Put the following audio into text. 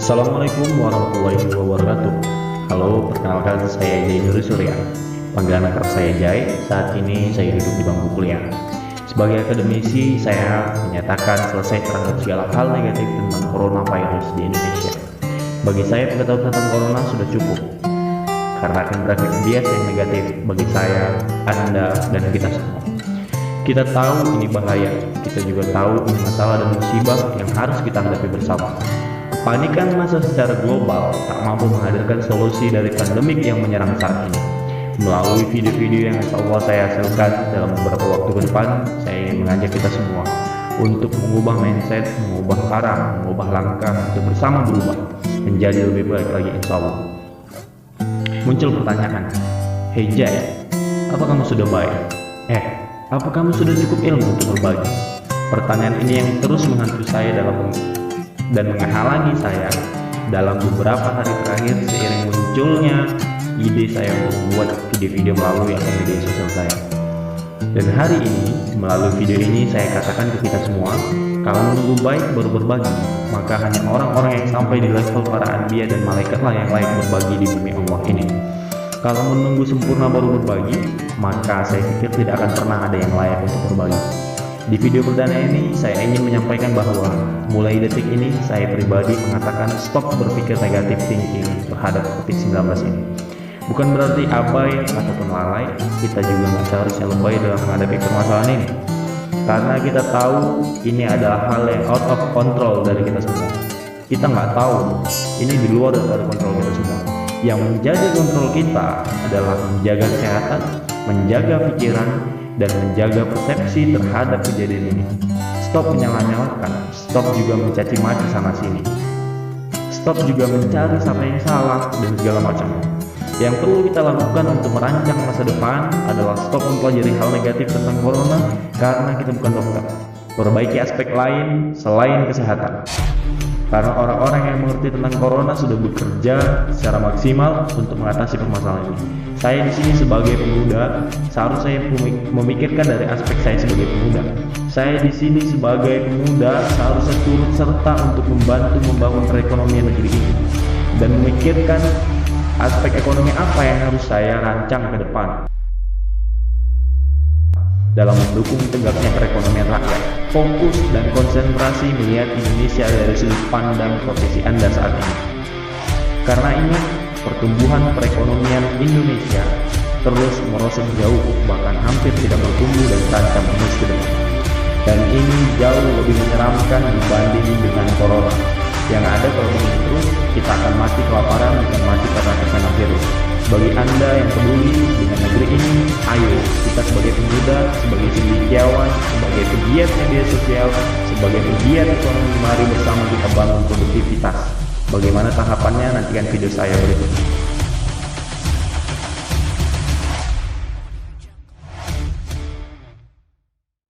Assalamualaikum warahmatullahi wabarakatuh. Halo, perkenalkan saya Jai Nuri Surya. Panggilan akrab saya Jai. Saat ini saya duduk di bangku kuliah. Sebagai akademisi, saya menyatakan selesai terhadap segala hal negatif tentang coronavirus di Indonesia. Bagi saya, pengetahuan tentang corona sudah cukup, karena akan berakhir bias yang negatif bagi saya, Anda, dan kita semua. Kita tahu ini bahaya, kita juga tahu ini masalah dan musibah yang harus kita hadapi bersama. Kepanikan masa secara global tak mampu menghadirkan solusi dari pandemik yang menyerang saat ini. Melalui video-video yang insya Allah saya hasilkan dalam beberapa waktu ke depan, saya ingin mengajak kita semua untuk mengubah mindset, mengubah arah, mengubah langkah untuk bersama berubah menjadi lebih baik lagi insya Allah. Muncul pertanyaan, "Hey Jai, apa kamu sudah baik? Apa kamu sudah cukup ilmu untuk berbagi?" Pertanyaan ini yang terus menghantui saya dan menghalangi saya dalam beberapa hari terakhir seiring munculnya ide saya untuk membuat video-video melalui akun media sosial saya. Dan hari ini, melalui video ini saya katakan ke kita semua, kalau menunggu baik baru berbagi, maka hanya orang-orang yang sampai di level para anbiya dan malaikatlah yang layak berbagi di bumi Allah ini. Kalau menunggu sempurna baru berbagi, maka saya pikir tidak akan pernah ada yang layak untuk berbagi. Di video perdana ini, saya ingin menyampaikan bahwa mulai detik ini, saya pribadi mengatakan stop berpikir negatif thinking terhadap COVID-19 ini. Bukan berarti abai ataupun lalai, kita juga nggak seharusnya lebay dalam menghadapi permasalahan ini. Karena kita tahu ini adalah hal yang out of control dari kita semua. Kita nggak tahu, ini di luar dari kontrol kita semua. Yang menjadi kontrol kita adalah menjaga kesehatan, menjaga pikiran, dan menjaga persepsi terhadap kejadian ini. Stop menyalahkan, stop juga mencaci maki sana sini, stop juga mencari siapa yang salah dan segala macamnya. Yang perlu kita lakukan untuk merancang masa depan adalah stop mempelajari hal negatif tentang corona karena kita bukan dokter. Perbaiki aspek lain selain kesehatan. Karena orang-orang yang mengerti tentang corona sudah bekerja secara maksimal untuk mengatasi permasalahan ini. Saya di sini sebagai pemuda, seharusnya saya memikirkan dari aspek saya sebagai pemuda. Saya di sini sebagai pemuda seharusnya turut serta untuk membantu membangun perekonomian negeri ini dan memikirkan aspek ekonomi apa yang harus saya rancang ke depan dalam mendukung tegaknya perekonomian rakyat. Fokus dan konsentrasi melihat Indonesia dari sudut pandang profesi Anda saat ini. Karena ingat, pertumbuhan perekonomian Indonesia terus merosot jauh, bahkan hampir tidak bertumbuh dan terancam minus ke depan. Dan ini jauh lebih menyeramkan dibanding dengan corona. Yang ada kalau begini terus, kita akan mati kelaparan dan mati karena terkena virus. Bagi Anda yang peduli dengan negeri ini, ayo kita sebagai pemuda, sebagai cendekiawan, sebagai pegiat media sosial, sebagai pegiat ekonomi, mari bersama kita bangun produktivitas. Bagaimana tahapannya? Nantikan video saya berikutnya.